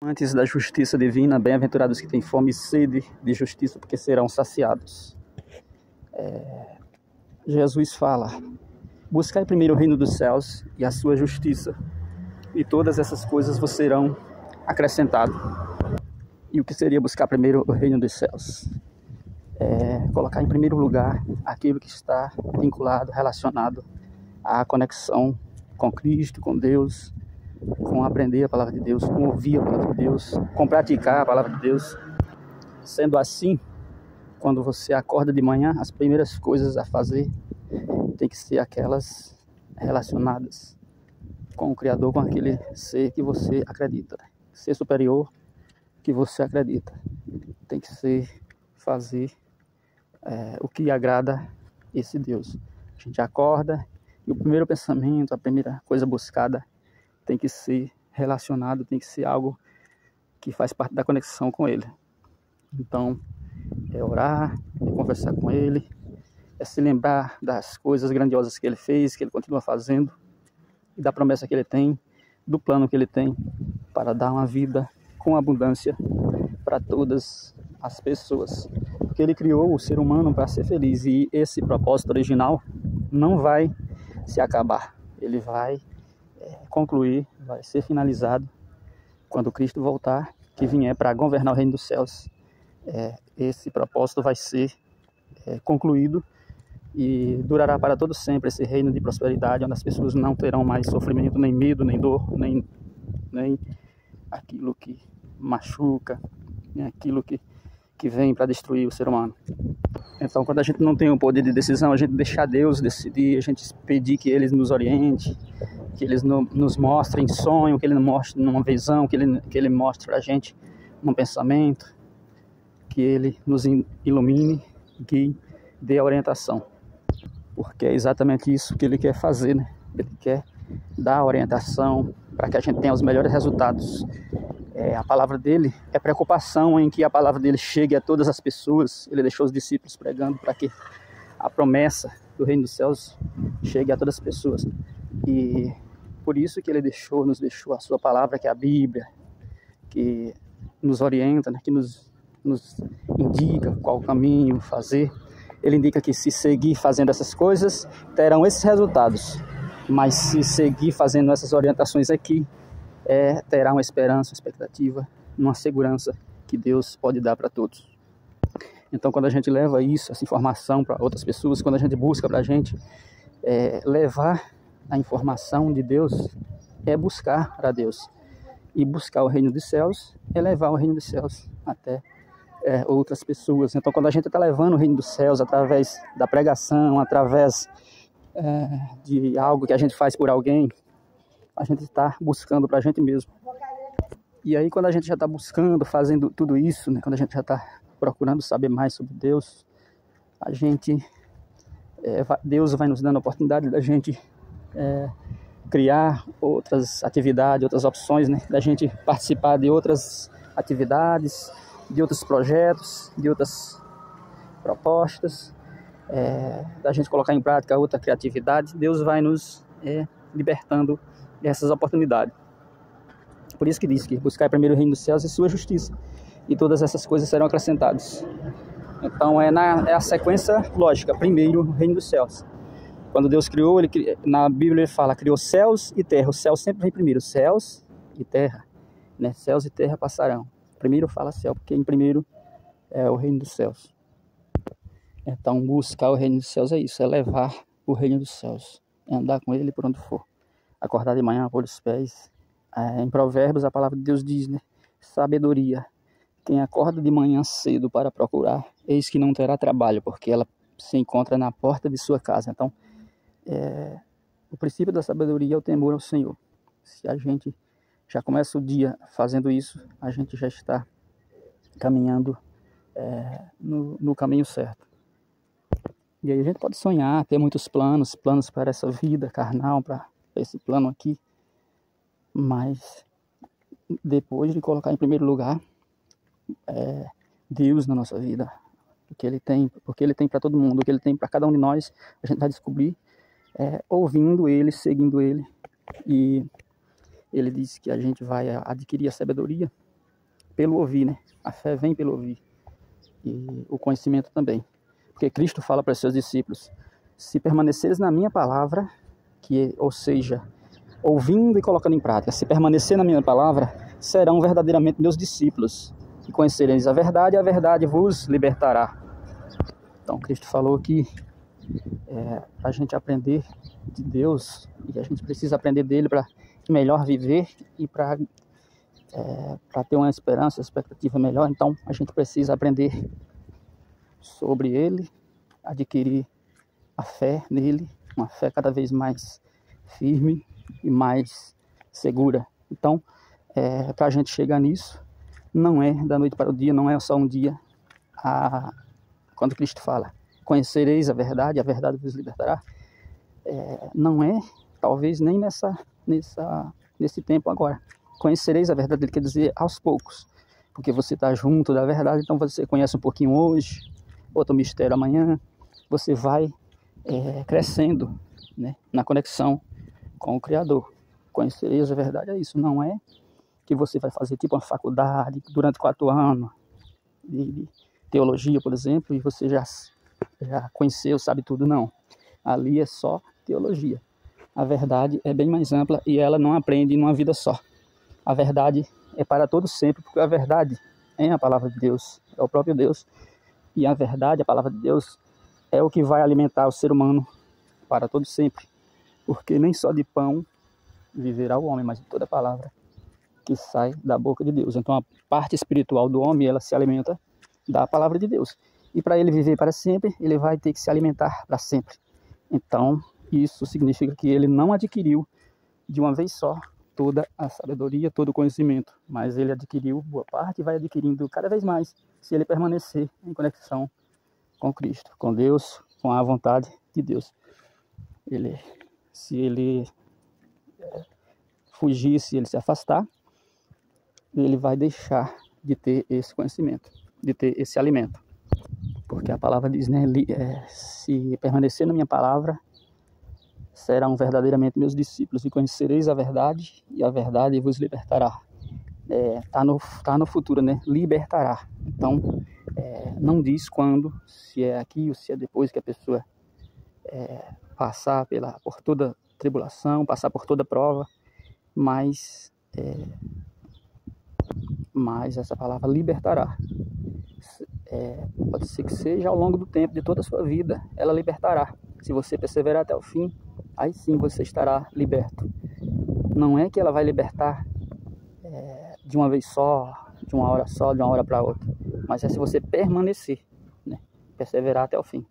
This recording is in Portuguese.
Antes da justiça divina, bem-aventurados que têm fome e sede de justiça, porque serão saciados. Jesus fala: buscai primeiro o reino dos céus e a sua justiça, e todas essas coisas vos serão acrescentadas. E o que seria buscar primeiro o reino dos céus? Colocar em primeiro lugar aquilo que está vinculado, relacionado à conexão com Cristo, com Deus, com aprender a palavra de Deus, com ouvir a palavra de Deus, com praticar a palavra de Deus. Sendo assim, quando você acorda de manhã, as primeiras coisas a fazer tem que ser aquelas relacionadas com o Criador, com aquele ser que você acredita, ser superior que você acredita. Tem que ser fazer o que agrada esse Deus. A gente acorda e o primeiro pensamento, a primeira coisa buscada tem que ser relacionado, tem que ser algo que faz parte da conexão com Ele. Então, é orar, é conversar com Ele, é se lembrar das coisas grandiosas que Ele fez, que Ele continua fazendo, e da promessa que Ele tem, do plano que Ele tem para dar uma vida com abundância para todas as pessoas. Porque Ele criou o ser humano para ser feliz, e esse propósito original não vai se acabar. Ele vai concluir, vai ser finalizado quando Cristo voltar, que vier para governar o reino dos céus. Esse propósito vai ser concluído e durará para todo sempre, esse reino de prosperidade, onde as pessoas não terão mais sofrimento, nem medo, nem dor, nem aquilo que machuca, nem aquilo que vem para destruir o ser humano. Então, quando a gente não tem o poder de decisão, a gente deixar Deus decidir, a gente pedir que Ele nos oriente, que Ele nos mostre em sonho, que Ele nos mostre numa visão, que Ele mostre para a gente num pensamento, que Ele nos ilumine, guie, dê a orientação. Porque é exatamente isso que Ele quer fazer, né? Ele quer dar a orientação para que a gente tenha os melhores resultados. A palavra dele é preocupação em que a palavra dele chegue a todas as pessoas. Ele deixou os discípulos pregando para que a promessa do reino dos céus chegue a todas as pessoas. E por isso que ele nos deixou a sua palavra, que é a Bíblia, que nos orienta, né, que nos indica qual caminho fazer. Ele indica que se seguir fazendo essas coisas, terão esses resultados. Mas se seguir fazendo essas orientações aqui, terá uma esperança, uma expectativa, uma segurança que Deus pode dar para todos. Então, quando a gente leva isso, essa informação para outras pessoas, quando a gente busca para a gente levar a informação de Deus, é buscar para Deus. E buscar o reino dos céus é levar o reino dos céus até outras pessoas. Então, quando a gente está levando o reino dos céus através da pregação, através de algo que a gente faz por alguém, a gente está buscando para a gente mesmo. E aí, quando a gente já está buscando, fazendo tudo isso, né, quando a gente já está procurando saber mais sobre Deus, Deus vai nos dando a oportunidade da gente criar outras atividades, outras opções, né, da gente participar de outras atividades, de outros projetos, de outras propostas, da gente colocar em prática outra criatividade. Deus vai nos libertando dessas oportunidades. Por isso que diz que buscar primeiro o reino dos céus e sua justiça, e todas essas coisas serão acrescentadas. Então é a sequência lógica. Primeiro o reino dos céus. Quando Deus criou, na Bíblia ele fala, criou céus e terra. O céu sempre vem primeiro, céus e terra, né? Céus e terra passarão. Primeiro fala céu, porque em primeiro é o reino dos céus. Então buscar o reino dos céus é isso, é levar o reino dos céus, é andar com ele por onde for. Acordar de manhã, pôr os pés. Em Provérbios a palavra de Deus diz, né? Sabedoria. Quem acorda de manhã cedo para procurar, eis que não terá trabalho, porque ela se encontra na porta de sua casa. Então, o princípio da sabedoria é o temor ao Senhor. Se a gente já começa o dia fazendo isso, a gente já está caminhando no caminho certo. E aí a gente pode sonhar, ter muitos planos para essa vida carnal, para esse plano aqui, mas depois de colocar em primeiro lugar Deus na nossa vida, porque Ele tem para todo mundo, o que Ele tem para cada um de nós, a gente vai descobrir ouvindo Ele, seguindo Ele. E Ele diz que a gente vai adquirir a sabedoria pelo ouvir, né? A fé vem pelo ouvir. E o conhecimento também. Porque Cristo fala para os seus discípulos: se permaneceres na minha palavra, ou seja, ouvindo e colocando em prática, se permanecer na minha palavra, serão verdadeiramente meus discípulos, e conhecereis a verdade vos libertará. Então Cristo falou que para a gente aprender de Deus, e a gente precisa aprender dele para melhor viver e para ter uma esperança, uma expectativa melhor. Então a gente precisa aprender sobre ele, adquirir a fé nele, uma fé cada vez mais firme e mais segura. Então, para a gente chegar nisso, não é da noite para o dia, não é só um dia. Quando Cristo fala, conhecereis a verdade vos libertará, não é, talvez nem nesse tempo agora. Conhecereis a verdade, ele quer dizer aos poucos, porque você está junto da verdade, então você conhece um pouquinho hoje, outro mistério amanhã, você vai crescendo, né, na conexão com o Criador. Conhecereis a verdade, é isso, não é que você vai fazer tipo uma faculdade durante 4 anos de teologia, por exemplo, e você já conheceu, sabe tudo, não. Ali é só teologia. A verdade é bem mais ampla e ela não aprende numa vida só. A verdade é para todos sempre, porque a verdade é a palavra de Deus, é o próprio Deus. E a verdade, a palavra de Deus, é o que vai alimentar o ser humano para todo sempre. Porque nem só de pão viverá o homem, mas de toda palavra que sai da boca de Deus. Então a parte espiritual do homem, ela se alimenta da palavra de Deus. E para ele viver para sempre, ele vai ter que se alimentar para sempre. Então isso significa que ele não adquiriu de uma vez só toda a sabedoria, todo o conhecimento, mas ele adquiriu boa parte e vai adquirindo cada vez mais se ele permanecer em conexão com Cristo, com Deus, com a vontade de Deus. Se ele fugir, se ele se afastar, ele vai deixar de ter esse conhecimento, de ter esse alimento. Porque a palavra diz, né, se permanecer na minha palavra, serão verdadeiramente meus discípulos, e conhecereis a verdade, e a verdade vos libertará. Tá no futuro, né? Libertará. Então, não diz quando, se é aqui ou se é depois que a pessoa passar por toda tribulação, passar por toda prova, mas essa palavra libertará. Pode ser que seja ao longo do tempo, de toda a sua vida, ela libertará. Se você perseverar até o fim, aí sim você estará liberto. Não é que ela vai libertar de uma vez só, de uma hora para outra, mas é se você permanecer, né? Perseverar até o fim.